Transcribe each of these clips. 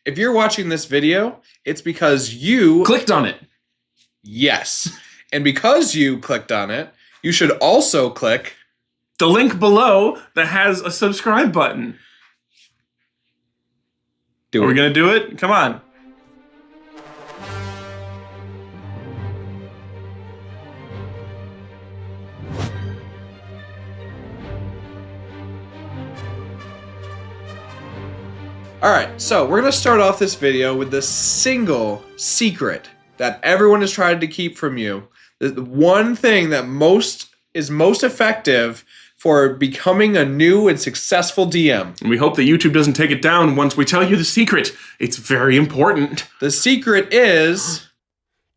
If you're watching this video, it's because you clicked on it. Yes. And because you clicked on it, you should also click the link below that has a subscribe button. Are we going to do it? Come on. All right, so we're going to start off this video with the single secret that everyone has tried to keep from you. The one thing that is most effective for becoming a new and successful DM. And we hope that YouTube doesn't take it down once we tell you the secret. It's very important. The secret is...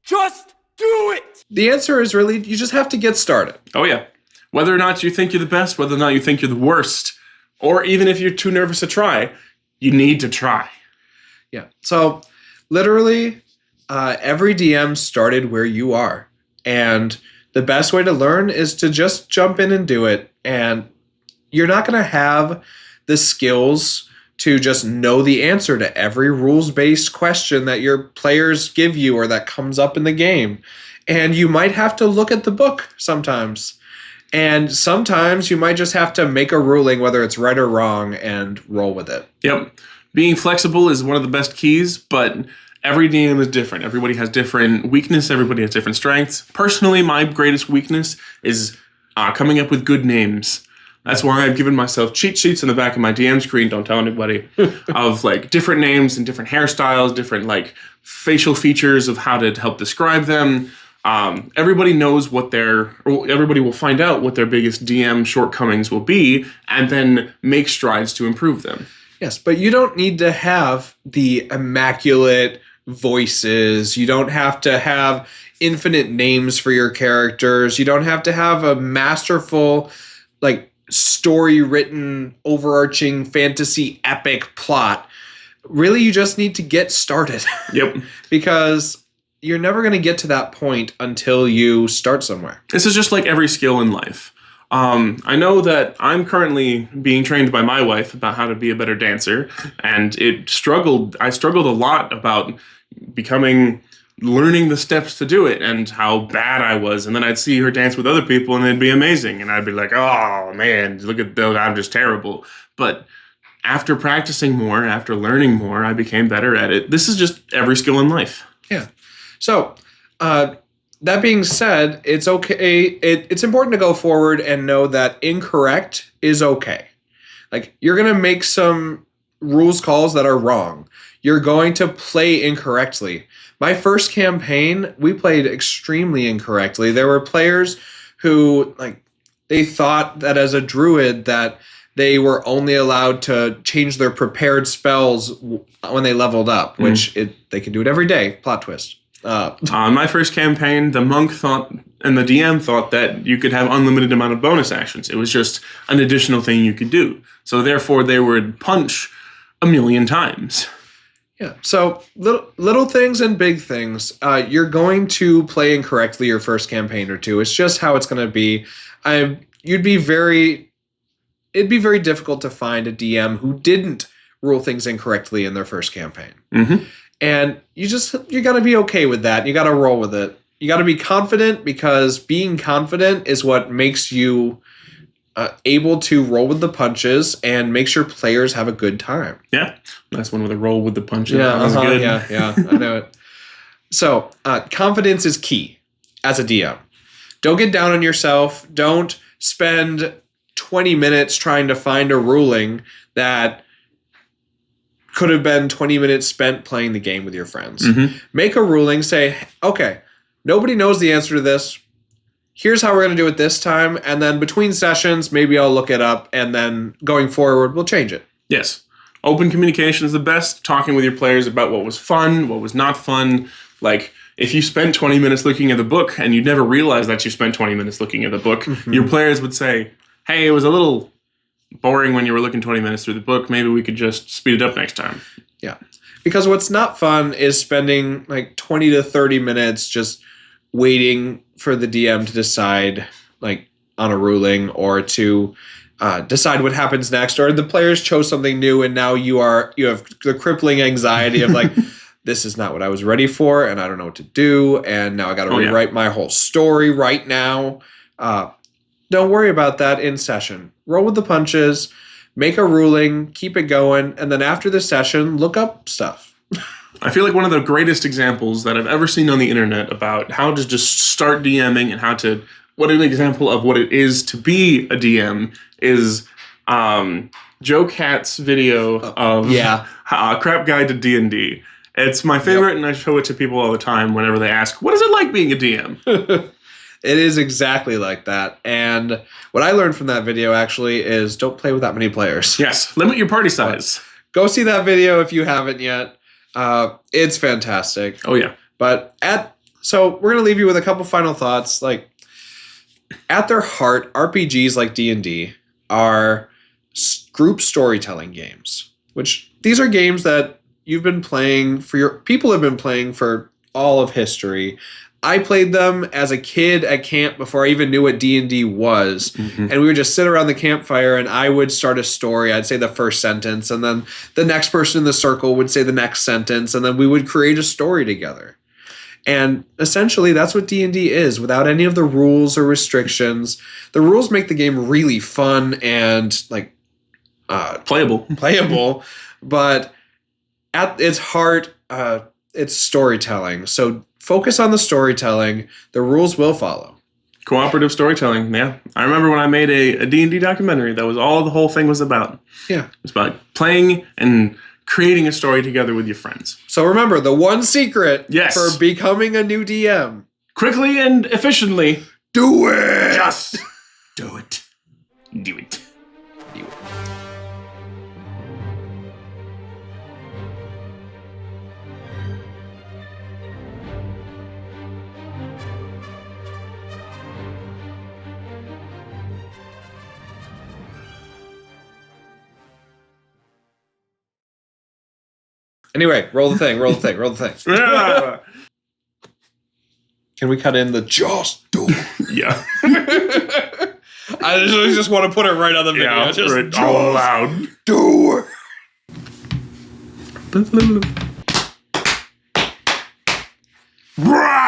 just do it! The answer is really, you just have to get started. Oh yeah. Whether or not you think you're the best, whether or not you think you're the worst, or even if you're too nervous to try, you need to try. Yeah. So literally, every DM started where you are. And the best way to learn is to just jump in and do it. And you're not going to have the skills to just know the answer to every rules-based question that your players give you or that comes up in the game. And you might have to look at the book sometimes. And sometimes you might just have to make a ruling, whether it's right or wrong, and roll with it. Yep. Being flexible is one of the best keys, but every DM is different. Everybody has different weakness. Everybody has different strengths. Personally, my greatest weakness is coming up with good names. That's why I've given myself cheat sheets in the back of my DM screen, don't tell anybody, of like different names and different hairstyles, different like facial features of how to help describe them. Everybody knows everybody will find out what their biggest DM shortcomings will be and then make strides to improve them. Yes, but you don't need to have the immaculate voices. You don't have to have infinite names for your characters. You don't have to have a masterful, like, story-written, overarching fantasy epic plot. Really, you just need to get started. Yep. Because you're never going to get to that point until you start somewhere. This is just like every skill in life. I know that I'm currently being trained by my wife about how to be a better dancer, and I struggled a lot about learning the steps to do it and how bad I was. And then I'd see her dance with other people and it'd be amazing. And I'd be like, oh man, look at those, I'm just terrible. But after practicing more, after learning more, I became better at it. This is just every skill in life. Yeah. So, that being said, it's okay. It's important to go forward and know that incorrect is okay. Like, you're going to make some rules calls that are wrong. You're going to play incorrectly. My first campaign, we played extremely incorrectly. There were players who, like, they thought that as a druid that they were only allowed to change their prepared spells when they leveled up, which they can do it every day. Plot twist. On my first campaign, the monk thought and the DM thought that you could have unlimited amount of bonus actions. It was just an additional thing you could do. So therefore, they would punch 1,000,000 times. Yeah. So little things and big things. You're going to play incorrectly your first campaign or two. It's just how it's going to be. It'd be very difficult to find a DM who didn't rule things incorrectly in their first campaign. Mm-hmm. And you got to be okay with that. You got to roll with it. You got to be confident, because being confident is what makes you able to roll with the punches and make sure players have a good time. Yeah, nice one with a roll with the punches. Yeah, that was good. yeah, I know it. So confidence is key as a DM. Don't get down on yourself. Don't spend 20 minutes trying to find a ruling that could have been 20 minutes spent playing the game with your friends. Mm-hmm. Make a ruling, say, okay, nobody knows the answer to this. Here's how we're going to do it this time. And then between sessions, maybe I'll look it up. And then going forward, we'll change it. Yes. Open communication is the best. Talking with your players about what was fun, what was not fun. Like, if you spent 20 minutes looking at the book and you never realized that you spent 20 minutes looking at the book, your players would say, hey, it was a little boring when you were looking 20 minutes through the book. Maybe we could just speed it up next time. Yeah. Because what's not fun is spending like 20 to 30 minutes just waiting for the DM to decide like on a ruling or to decide what happens next, or the players chose something new and now you have the crippling anxiety of like, this is not what I was ready for, and I don't know what to do, and now I got to rewrite my whole story right now. Don't worry about that in session. Roll with the punches, make a ruling, keep it going, and then after the session, look up stuff. I feel like one of the greatest examples that I've ever seen on the internet about how to just start DMing and what an example of what it is to be a DM is Joe Catt's video of Crap Guide to D&D. It's my favorite, and I show it to people all the time whenever they ask, what is it like being a DM? It is exactly like that. And what I learned from that video, actually, is don't play with that many players. Yes, limit your party size. Go see that video if you haven't yet. It's fantastic. Oh, yeah. So we're going to leave you with a couple final thoughts. Like, at their heart, RPGs like D&D are group storytelling games, which these are games that you've been playing people have been playing for all of history. I played them as a kid at camp before I even knew what D&D was. Mm-hmm. And we would just sit around the campfire and I would start a story. I'd say the first sentence, and then the next person in the circle would say the next sentence, and then we would create a story together. And essentially that's what D&D is, without any of the rules or restrictions. The rules make the game really fun and like playable. But at its heart, it's storytelling. So focus on the storytelling. The rules will follow. Cooperative storytelling, yeah. I remember when I made a D&D documentary, that was all the whole thing was about. Yeah. It's about playing and creating a story together with your friends. So remember, the one secret for becoming a new DM. Quickly and efficiently. Do it! Just do it. Do it. Do it. Anyway, roll the thing. Yeah. Can we cut in the just do it? Yeah. I just want to put it right on the video. Yeah, just all loud. Do it. Rah!